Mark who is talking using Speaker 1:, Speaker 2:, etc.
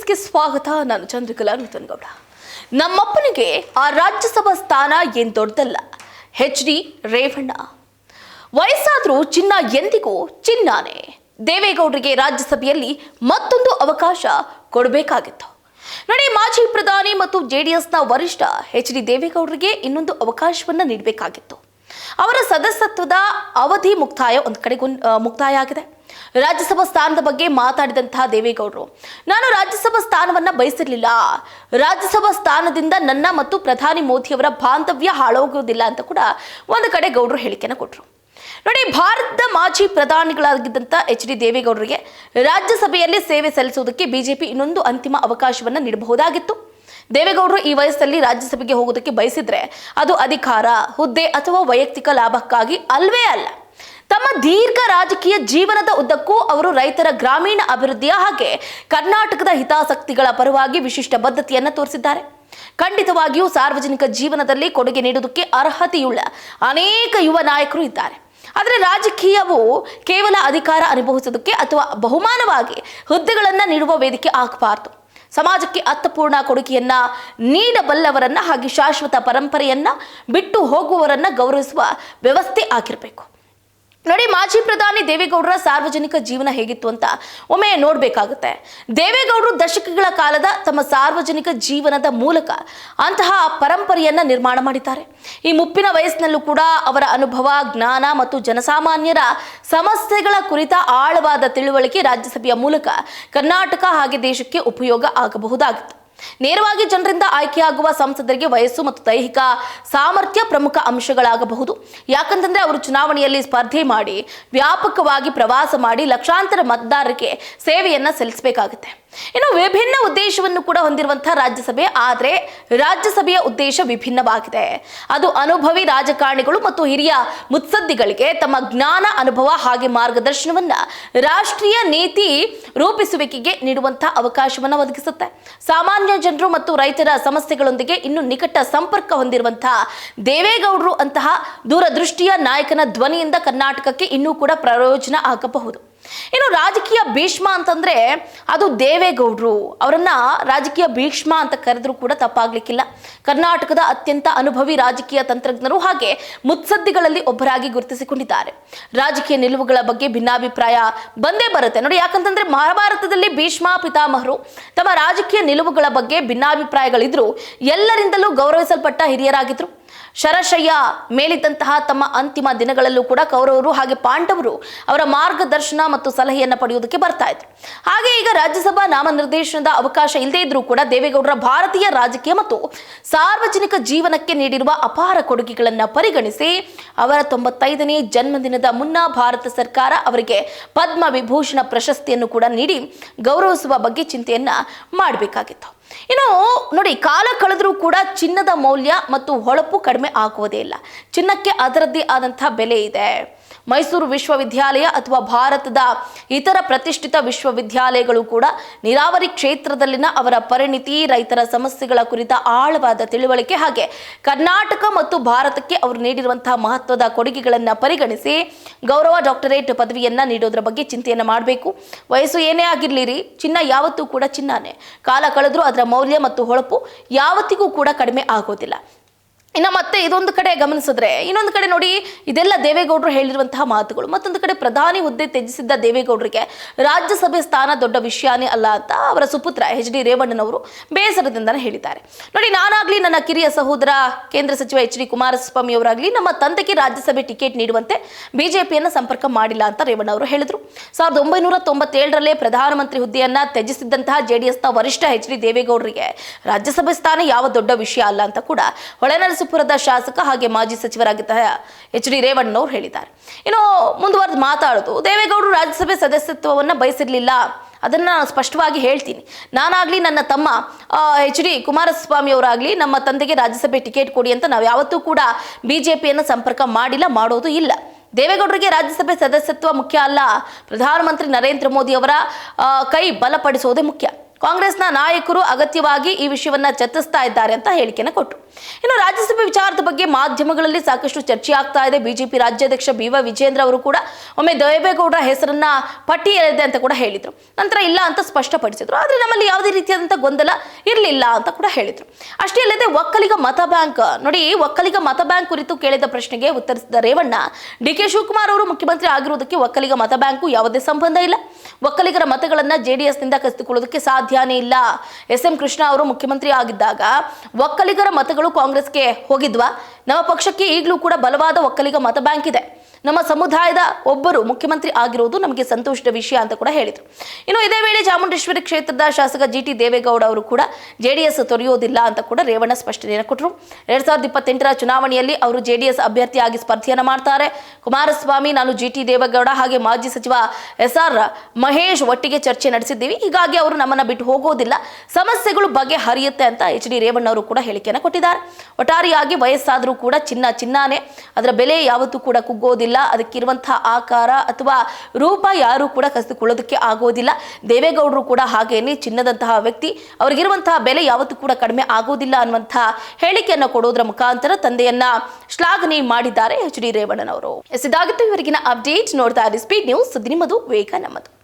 Speaker 1: ನ್ಯೂಸ್ಗೆ ಸ್ವಾಗತ. ನಾನು ಚಂದ್ರಕಲಾ ನೂತನಗೌಡ. ನಮ್ಮಪ್ಪನಿಗೆ ಆ ರಾಜ್ಯಸಭಾ ಸ್ಥಾನ ಏನ್ ದೊಡ್ಡದಲ್ಲ. HD ರೇವಣ್ಣ. ವಯಸ್ಸಾದ್ರೂ ಚಿನ್ನ ಎಂದಿಗೂ ಚಿನ್ನಾನೆ. ದೇವೇಗೌಡರಿಗೆ ರಾಜ್ಯಸಭೆಯಲ್ಲಿ ಮತ್ತೊಂದು ಅವಕಾಶ ಕೊಡಬೇಕಾಗಿತ್ತು. ನೋಡಿ, ಮಾಜಿ ಪ್ರಧಾನಿ ಮತ್ತು JDSನ ವರಿಷ್ಠ HD ದೇವೇಗೌಡರಿಗೆ ಇನ್ನೊಂದು ಅವಕಾಶವನ್ನ ನೀಡಬೇಕಾಗಿತ್ತು. ಅವರ ಸದಸ್ಯತ್ವದ ಅವಧಿ ಮುಕ್ತಾಯ ಆಗಿದೆ. ರಾಜ್ಯಸಭಾ ಸ್ಥಾನದ ಬಗ್ಗೆ ಮಾತಾಡಿದಂತಹ ದೇವೇಗೌಡರು, ನಾನು ರಾಜ್ಯಸಭಾ ಸ್ಥಾನವನ್ನ ಬಯಸಿರಲಿಲ್ಲ. ರಾಜ್ಯಸಭಾ ಸ್ಥಾನದಿಂದ ನನ್ನ ಮತ್ತು ಪ್ರಧಾನಿ ಮೋದಿಯವರ ಬಾಂಧವ್ಯ ಹಾಳಾಗುವುದಿಲ್ಲ ಅಂತ ಕೂಡ ಒಂದು ಕಡೆ ಗೌಡರು ಹೇಳಿಕೆಯನ್ನು ಕೊಟ್ಟರು. ನೋಡಿ, ಭಾರತದ ಮಾಜಿ ಪ್ರಧಾನಿಗಳಾಗಿದ್ದಂಥ HD ದೇವೇಗೌಡರಿಗೆ ರಾಜ್ಯಸಭೆಯಲ್ಲಿ ಸೇವೆ ಸಲ್ಲಿಸುವುದಕ್ಕೆ ಬಿಜೆಪಿ ಇನ್ನೊಂದು ಅಂತಿಮ ಅವಕಾಶವನ್ನ ನೀಡಬಹುದಾಗಿತ್ತು. ದೇವೇಗೌಡರು ಈ ವಯಸ್ಸಲ್ಲಿ ರಾಜ್ಯಸಭೆಗೆ ಹೋಗೋದಕ್ಕೆ ಬಯಸಿದ್ರೆ ಅದು ಅಧಿಕಾರ, ಹುದ್ದೆ ಅಥವಾ ವೈಯಕ್ತಿಕ ಲಾಭಕ್ಕಾಗಿ ಅಲ್ವೇ ಅಲ್ಲ. ತಮ್ಮ ದೀರ್ಘ ರಾಜಕೀಯ ಜೀವನದ ಉದ್ದಕ್ಕೂ ಅವರು ರೈತರ ಗ್ರಾಮೀಣ ಅಭಿವೃದ್ಧಿಯ ಹಾಗೆ ಕರ್ನಾಟಕದ ಹಿತಾಸಕ್ತಿಗಳ ಪರವಾಗಿ ವಿಶಿಷ್ಟ ಬದ್ಧತೆಯನ್ನು ತೋರಿಸಿದ್ದಾರೆ. ಖಂಡಿತವಾಗಿಯೂ ಸಾರ್ವಜನಿಕ ಜೀವನದಲ್ಲಿ ಕೊಡುಗೆ ನೀಡುವುದಕ್ಕೆ ಅರ್ಹತೆಯುಳ್ಳ ಅನೇಕ ಯುವ ನಾಯಕರು ಇದ್ದಾರೆ. ಆದರೆ ರಾಜಕೀಯವು ಕೇವಲ ಅಧಿಕಾರ ಅನುಭವಿಸೋದಕ್ಕೆ ಅಥವಾ ಬಹುಮಾನವಾಗಿ ಹುದ್ದೆಗಳನ್ನು ನೀಡುವ ವೇದಿಕೆ ಆಗಬಾರದು. ಸಮಾಜಕ್ಕೆ ಅರ್ಥಪೂರ್ಣ ಕೊಡುಗೆಯನ್ನ ನೀಡಬಲ್ಲವರನ್ನ ಹಾಗೆ ಶಾಶ್ವತ ಪರಂಪರೆಯನ್ನ ಬಿಟ್ಟು ಹೋಗುವವರನ್ನ ಗೌರವಿಸುವ ವ್ಯವಸ್ಥೆ ಆಗಿರಬೇಕು. ನೋಡಿ, ಮಾಜಿ ಪ್ರಧಾನಿ ದೇವೇಗೌಡರ ಸಾರ್ವಜನಿಕ ಜೀವನ ಹೇಗಿತ್ತು ಅಂತ ಒಮ್ಮೆ ನೋಡಬೇಕಾಗುತ್ತೆ. ದೇವೇಗೌಡರು ದಶಕಗಳ ಕಾಲದ ತಮ್ಮ ಸಾರ್ವಜನಿಕ ಜೀವನದ ಮೂಲಕ ಅಂತಹ ಪರಂಪರೆಯನ್ನ ನಿರ್ಮಾಣ ಮಾಡಿದ್ದಾರೆ. ಈ ಮುಪ್ಪಿನ ವಯಸ್ಸಿನಲ್ಲೂ ಕೂಡ ಅವರ ಅನುಭವ, ಜ್ಞಾನ ಮತ್ತು ಜನಸಾಮಾನ್ಯರ ಸಮಸ್ಯೆಗಳ ಕುರಿತ ಆಳವಾದ ತಿಳುವಳಿಕೆ ರಾಜ್ಯಸಭೆಯ ಮೂಲಕ ಕರ್ನಾಟಕ ಹಾಗೆ ದೇಶಕ್ಕೆ ಉಪಯೋಗ ಆಗಬಹುದಾಗಿತ್ತು. ನೇರವಾಗಿ ಜನರಿಂದ ಆಯ್ಕೆಯಾಗುವ ಸಂಸದರಿಗೆ ವಯಸ್ಸು ಮತ್ತು ದೈಹಿಕ ಸಾಮರ್ಥ್ಯ ಪ್ರಮುಖ ಅಂಶಗಳಾಗಬಹುದು. ಯಾಕಂತಂದ್ರೆ ಅವರು ಚುನಾವಣೆಯಲ್ಲಿ ಸ್ಪರ್ಧೆ ಮಾಡಿ, ವ್ಯಾಪಕವಾಗಿ ಪ್ರವಾಸ ಮಾಡಿ ಲಕ್ಷಾಂತರ ಮತದಾರರಿಗೆ ಸೇವೆಯನ್ನ ಸಲ್ಲಿಸಬೇಕಾಗುತ್ತೆ. ಇನ್ನು ವಿಭಿನ್ನ ಉದ್ದೇಶವನ್ನು ಕೂಡ ಹೊಂದಿರುವಂತಹ ರಾಜ್ಯಸಭೆ, ಆದರೆ ರಾಜ್ಯಸಭೆಯ ಉದ್ದೇಶ ವಿಭಿನ್ನವಾಗಿದೆ. ಅದು ಅನುಭವಿ ರಾಜಕಾರಣಿಗಳು ಮತ್ತು ಹಿರಿಯ ಮುತ್ಸದ್ದಿಗಳಿಗೆ ತಮ್ಮ ಜ್ಞಾನ, ಅನುಭವ ಹಾಗೆ ಮಾರ್ಗದರ್ಶನವನ್ನ ರಾಷ್ಟ್ರೀಯ ನೀತಿ ರೂಪಿಸುವಿಕೆಗೆ ನೀಡುವಂತಹ ಅವಕಾಶವನ್ನು ಒದಗಿಸುತ್ತೆ. ಸಾಮಾನ್ಯ ಜನರು ಮತ್ತು ರೈತರ ಸಮಸ್ಯೆಗಳೊಂದಿಗೆ ಇನ್ನು ನಿಕಟ ಸಂಪರ್ಕ ಹೊಂದಿರುವಂತಹ ದೇವೇಗೌಡರು ಅಂತಹ ದೂರದೃಷ್ಟಿಯ ನಾಯಕನ ಧ್ವನಿಯಿಂದ ಕರ್ನಾಟಕಕ್ಕೆ ಇನ್ನೂ ಕೂಡ ಪ್ರಯೋಜನ ಆಗಬಹುದು. ಇನ್ನು ರಾಜಕೀಯ ಭೀಷ್ಮ ಅಂತಂದ್ರೆ ಅದು ದೇವೇಗೌಡರು. ಅವರನ್ನ ರಾಜಕೀಯ ಭೀಷ್ಮ ಅಂತ ಕರೆದ್ರೂ ಕೂಡ ತಪ್ಪಾಗ್ಲಿಕ್ಕಿಲ್ಲ. ಕರ್ನಾಟಕದ ಅತ್ಯಂತ ಅನುಭವಿ ರಾಜಕೀಯ ತಂತ್ರಜ್ಞರು ಹಾಗೆ ಮುತ್ಸದ್ದಿಗಳಲ್ಲಿ ಒಬ್ಬರಾಗಿ ಗುರುತಿಸಿಕೊಂಡಿದ್ದಾರೆ. ರಾಜಕೀಯ ನಿಲುವುಗಳ ಬಗ್ಗೆ ಭಿನ್ನಾಭಿಪ್ರಾಯ ಬಂದೇ ಬರುತ್ತೆ. ನೋಡಿ, ಯಾಕಂತಂದ್ರೆ ಮಹಾಭಾರತದಲ್ಲಿ ಭೀಷ್ಮ ಪಿತಾಮಹರು ತಮ್ಮ ರಾಜಕೀಯ ನಿಲುವುಗಳ ಬಗ್ಗೆ ಭಿನ್ನಾಭಿಪ್ರಾಯಗಳಿದ್ರು ಎಲ್ಲರಿಂದಲೂ ಗೌರವಿಸಲ್ಪಟ್ಟ ಹಿರಿಯರಾಗಿದ್ರು. ಶರಶಯ್ಯ ಮೇಲಿದ್ದಂತಹ ತಮ್ಮ ಅಂತಿಮ ದಿನಗಳಲ್ಲೂ ಕೂಡ ಕೌರವರು ಹಾಗೆ ಪಾಂಡವರು ಅವರ ಮಾರ್ಗದರ್ಶನ ಮತ್ತು ಸಲಹೆಯನ್ನು ಪಡೆಯುವುದಕ್ಕೆ ಬರ್ತಾ ಇದ್ರು. ಹಾಗೆ ಈಗ ರಾಜ್ಯಸಭಾ ನಾಮನಿರ್ದೇಶನದ ಅವಕಾಶ ಇಲ್ಲದೇ ಇದ್ರೂ ಕೂಡ ದೇವೇಗೌಡರ ಭಾರತೀಯ ರಾಜಕೀಯ ಮತ್ತು ಸಾರ್ವಜನಿಕ ಜೀವನಕ್ಕೆ ನೀಡಿರುವ ಅಪಾರ ಕೊಡುಗೆಗಳನ್ನು ಪರಿಗಣಿಸಿ ಅವರ 95ನೇ ಜನ್ಮದಿನದ ಮುನ್ನ ಭಾರತ ಸರ್ಕಾರ ಅವರಿಗೆ ಪದ್ಮ ವಿಭೂಷಣ ಪ್ರಶಸ್ತಿಯನ್ನು ಕೂಡ ನೀಡಿ ಗೌರವಿಸುವ ಬಗ್ಗೆ ಚಿಂತೆಯನ್ನ ಮಾಡಬೇಕಾಗಿತ್ತು. ಇನ್ನು ನೋಡಿ, ಕಾಲ ಕಳೆದರೂ ಕೂಡ ಚಿನ್ನದ ಮೌಲ್ಯ ಮತ್ತು ಹೊಳಪು ಕಡಿಮೆ ಆಗುವುದೇ ಇಲ್ಲ. ಚಿನ್ನಕ್ಕೆ ಅದರದ್ದೇ ಆದಂತಹ ಬೆಲೆ ಇದೆ. ಮೈಸೂರು ವಿಶ್ವವಿದ್ಯಾಲಯ ಅಥವಾ ಭಾರತದ ಇತರ ಪ್ರತಿಷ್ಠಿತ ವಿಶ್ವವಿದ್ಯಾಲಯಗಳು ಕೂಡ ನೀರಾವರಿ ಕ್ಷೇತ್ರದಲ್ಲಿನ ಅವರ ಪರಿಣಿತಿ, ರೈತರ ಸಮಸ್ಯೆಗಳ ಕುರಿತ ಆಳವಾದ ತಿಳುವಳಿಕೆ ಹಾಗೆ ಕರ್ನಾಟಕ ಮತ್ತು ಭಾರತಕ್ಕೆ ಅವರು ನೀಡಿರುವಂತಹ ಮಹತ್ವದ ಕೊಡುಗೆಗಳನ್ನು ಪರಿಗಣಿಸಿ ಗೌರವ ಡಾಕ್ಟರೇಟ್ ಪದವಿಯನ್ನ ನೀಡೋದ್ರ ಬಗ್ಗೆ ಚಿಂತೆಯನ್ನ ಮಾಡಬೇಕು. ವಯಸ್ಸು ಏನೇ ಆಗಿರ್ಲಿರಿ, ಚಿನ್ನ ಯಾವತ್ತೂ ಕೂಡ ಚಿನ್ನನೇ. ಕಾಲ ಕಳೆದ್ರೂ ಅದರ ಮೌಲ್ಯ ಮತ್ತು ಹೊಳಪು ಯಾವತ್ತಿಗೂ ಕೂಡ ಕಡಿಮೆ ಆಗೋದಿಲ್ಲ. ಇನ್ನು ಮತ್ತೆ ಇದೊಂದು ಕಡೆ ಗಮನಿಸಿದ್ರೆ, ಇನ್ನೊಂದು ಕಡೆ ನೋಡಿ, ಇದೆಲ್ಲ ದೇವೇಗೌಡರು ಹೇಳಿರುವಂತಹ ಮಾತುಗಳು. ಮತ್ತೊಂದು ಕಡೆ ಪ್ರಧಾನಿ ಹುದ್ದೆ ತ್ಯಜಿಸಿದ್ದ ದೇವೇಗೌಡರಿಗೆ ರಾಜ್ಯಸಭೆ ಸ್ಥಾನ ದೊಡ್ಡ ವಿಷಯನೇ ಅಲ್ಲ ಅಂತ ಅವರ ಸುಪುತ್ರ HD ರೇವಣ್ಣನವರು ಬೇಸರದಿಂದ ಹೇಳಿದ್ದಾರೆ. ನೋಡಿ, ನಾನಾಗ್ಲಿ ನನ್ನ ಕಿರಿಯ ಸಹೋದರ ಕೇಂದ್ರ ಸಚಿವ HD ಕುಮಾರಸ್ವಾಮಿ ಅವರಾಗ್ಲಿ ನಮ್ಮ ತಂದೆಗೆ ರಾಜ್ಯಸಭೆ ಟಿಕೆಟ್ ನೀಡುವಂತೆ ಬಿಜೆಪಿಯನ್ನು ಸಂಪರ್ಕ ಮಾಡಿಲ್ಲ ಅಂತ ರೇವಣ್ಣ ಅವರು ಹೇಳಿದ್ರು. 1997ರಲ್ಲೇ ಪ್ರಧಾನಮಂತ್ರಿ ಹುದ್ದೆಯನ್ನ ತ್ಯಜಿಸಿದ್ದಂತಹ JDSನ ವರಿಷ್ಠ HD ದೇವೇಗೌಡರಿಗೆ ರಾಜ್ಯಸಭೆ ಸ್ಥಾನ ಯಾವ ದೊಡ್ಡ ವಿಷಯ ಅಲ್ಲ ಅಂತ ಕೂಡ ಹೊಳೆನರಸೀಪುರದ ಶಾಸಕ ಹಾಗೆ ಮಾಜಿ ಸಚಿವರಾಗಿದ್ದ HD ರೇವಣ್ಣನವರು ಹೇಳಿದ್ದಾರೆ. ಇನ್ನು ಮುಂದುವರೆದು ಮಾತಾಡೋದು, ದೇವೇಗೌಡರು ರಾಜ್ಯಸಭೆ ಸದಸ್ಯತ್ವವನ್ನು ಬಯಸಿರಲಿಲ್ಲ. ಅದನ್ನ ಸ್ಪಷ್ಟವಾಗಿ ಹೇಳ್ತೀನಿ. ನಾನಾಗ್ಲಿ ನನ್ನ ತಮ್ಮ HD ಕುಮಾರಸ್ವಾಮಿ ಅವರಾಗ್ಲಿ ನಮ್ಮ ತಂದೆಗೆ ರಾಜ್ಯಸಭೆ ಟಿಕೆಟ್ ಕೊಡಿ ಅಂತ ನಾವು ಯಾವತ್ತೂ ಕೂಡ ಬಿಜೆಪಿಯನ್ನು ಸಂಪರ್ಕ ಮಾಡಿಲ್ಲ, ಮಾಡೋದು ಇಲ್ಲ. ದೇವೇಗೌಡರಿಗೆ ರಾಜ್ಯಸಭೆ ಸದಸ್ಯತ್ವ ಮುಖ್ಯ ಅಲ್ಲ. ಪ್ರಧಾನಮಂತ್ರಿ ನರೇಂದ್ರ ಮೋದಿ ಅವರ ಕೈ ಬಲಪಡಿಸೋದೇ ಮುಖ್ಯ. ಕಾಂಗ್ರೆಸ್ನ ನಾಯಕರು ಅಗತ್ಯವಾಗಿ ಈ ವಿಷಯವನ್ನ ಚರ್ಚಿಸ್ತಾ ಇದ್ದಾರೆ ಅಂತ ಹೇಳಿಕೆಯನ್ನು ಕೊಟ್ಟರು. ಇನ್ನು ರಾಜ್ಯಸಭೆ ವಿಚಾರದ ಬಗ್ಗೆ ಮಾಧ್ಯಮಗಳಲ್ಲಿ ಸಾಕಷ್ಟು ಚರ್ಚೆ ಆಗ್ತಾ ಇದೆ. ಬಿಜೆಪಿ ರಾಜ್ಯಾಧ್ಯಕ್ಷ ಬಿ.ವೈ. ವಿಜೇಂದ್ರ ಅವರು ಕೂಡ ಒಮ್ಮೆ ದೇವೇಗೌಡರ ಹೆಸರನ್ನ ಪಟ್ಟಿಯಲ್ಲಿದೆ ಅಂತ ಕೂಡ ಹೇಳಿದ್ರು. ನಂತರ ಇಲ್ಲ ಅಂತ ಸ್ಪಷ್ಟಪಡಿಸಿದ್ರು. ಆದ್ರೆ ನಮ್ಮಲ್ಲಿ ಯಾವುದೇ ರೀತಿಯಾದಂತಹ ಗೊಂದಲ ಇರಲಿಲ್ಲ ಅಂತ ಕೂಡ ಹೇಳಿದ್ರು. ಅಷ್ಟೇ ಅಲ್ಲದೆ ಒಕ್ಕಲಿಗ ಮತ ಬ್ಯಾಂಕ್ ನೋಡಿ, ಒಕ್ಕಲಿಗ ಮತ ಬ್ಯಾಂಕ್ ಕುರಿತು ಕೇಳಿದ ಪ್ರಶ್ನೆಗೆ ಉತ್ತರಿಸಿದ ರೇವಣ್ಣ, ಡಿ.ಕೆ. ಶಿವಕುಮಾರ್ ಅವರು ಮುಖ್ಯಮಂತ್ರಿ ಆಗಿರುವುದಕ್ಕೆ ಒಕ್ಕಲಿಗ ಮತ ಬ್ಯಾಂಕು ಯಾವುದೇ ಸಂಬಂಧ ಇಲ್ಲ. ಒಕ್ಕಲಿಗರ ಮತಗಳನ್ನ ಜೆಡಿಎಸ್ ನಿಂದ ಕಸಿದುಕೊಳ್ಳೋದಕ್ಕೆ ಸಾಧ್ಯನೇ ಇಲ್ಲ. ಎಸ್.ಎಂ. ಕೃಷ್ಣ ಅವರು ಮುಖ್ಯಮಂತ್ರಿ ಆಗಿದ್ದಾಗ ಒಕ್ಕಲಿಗರ ಮತಗಳು ಕಾಂಗ್ರೆಸ್ಗೆ ಹೋಗಿದ್ವಾ? ನಮ್ಮ ಪಕ್ಷಕ್ಕೆ ಈಗಲೂ ಕೂಡ ಬಲವಾದ ಒಕ್ಕಲಿಗ ಮತ ಬ್ಯಾಂಕ್ ಇದೆ. ನಮ್ಮ ಸಮುದಾಯದ ಒಬ್ಬರು ಮುಖ್ಯಮಂತ್ರಿ ಆಗಿರುವುದು ನಮಗೆ ಸಂತೋಷದ ವಿಷಯ ಅಂತ ಕೂಡ ಹೇಳಿದರು. ಇನ್ನು ಇದೇ ವೇಳೆ ಚಾಮುಂಡೇಶ್ವರಿ ಕ್ಷೇತ್ರದ ಶಾಸಕ ಜಿ.ಟಿ. ದೇವೇಗೌಡ ಅವರು ಕೂಡ ಜೆಡಿಎಸ್ ತೊರೆಯೋದಿಲ್ಲ ಅಂತ ಕೂಡ ರೇವಣ್ಣ ಸ್ಪಷ್ಟನೆಯನ್ನು ಕೊಟ್ಟರು. 2028ರ ಚುನಾವಣೆಯಲ್ಲಿ ಅವರು ಜೆಡಿಎಸ್ ಅಭ್ಯರ್ಥಿಯಾಗಿ ಸ್ಪರ್ಧೆಯನ್ನು ಮಾಡ್ತಾರೆ. ಕುಮಾರಸ್ವಾಮಿ, ನಾನು ಜಿ.ಟಿ. ದೇವೇಗೌಡ ಹಾಗೆ ಮಾಜಿ ಸಚಿವ ಎಸ್.ಆರ್. ಮಹೇಶ್ ಒಟ್ಟಿಗೆ ಚರ್ಚೆ ನಡೆಸಿದ್ದೀವಿ. ಹೀಗಾಗಿ ಅವರು ನಮ್ಮನ್ನ ಬಿಟ್ಟು ಹೋಗೋದಿಲ್ಲ, ಸಮಸ್ಯೆಗಳು ಬಗೆಹರಿಯುತ್ತೆ ಅಂತ ಎಚ್.ಡಿ. ರೇವಣ್ಣ ಅವರು ಕೂಡ ಹೇಳಿಕೆಯನ್ನು ಕೊಟ್ಟಿದ್ದಾರೆ. ಒಟ್ಟಾರೆಯಾಗಿ ವಯಸ್ಸಾದರೂ ಕೂಡ ಚಿನ್ನಾನೇ, ಅದರ ಬೆಲೆ ಯಾವತ್ತೂ ಕೂಡ ಕುಗ್ಗೋದಿಲ್ಲ. ಅದಕ್ಕಿರುವಂತಹ ಆಕಾರ ಅಥವಾ ರೂಪ ಯಾರು ಕೂಡ ಕಸಿದುಕೊಳ್ಳೋದಕ್ಕೆ ಆಗೋದಿಲ್ಲ. ದೇವೇಗೌಡರು ಕೂಡ ಹಾಗೇನೆ ಚಿನ್ನದಂತಹ ವ್ಯಕ್ತಿ, ಅವರಿಗಿರುವಂತಹ ಬೆಲೆ ಯಾವತ್ತೂ ಕೂಡ ಕಡಿಮೆ ಆಗೋದಿಲ್ಲ ಅನ್ನುವಂತಹ ಹೇಳಿಕೆಯನ್ನು ಕೊಡೋದ್ರ ಮುಖಾಂತರ ತಂದೆಯನ್ನ ಶ್ಲಾಘನೆ ಮಾಡಿದ್ದಾರೆ ಎಚ್.ಡಿ. ರೇವಣ್ಣನವರು. ಇದಾಗಿತ್ತು ಇವರಿಗಿನ ಅಪ್ಡೇಟ್. ನೋಡ್ತಾ ಇರಿ ಸ್ಪೀಡ್ ನ್ಯೂಸ್, ಸುದ್ದಿ ನಿಮ್ಮದು, ವೇಗ ನಮ್ಮದು.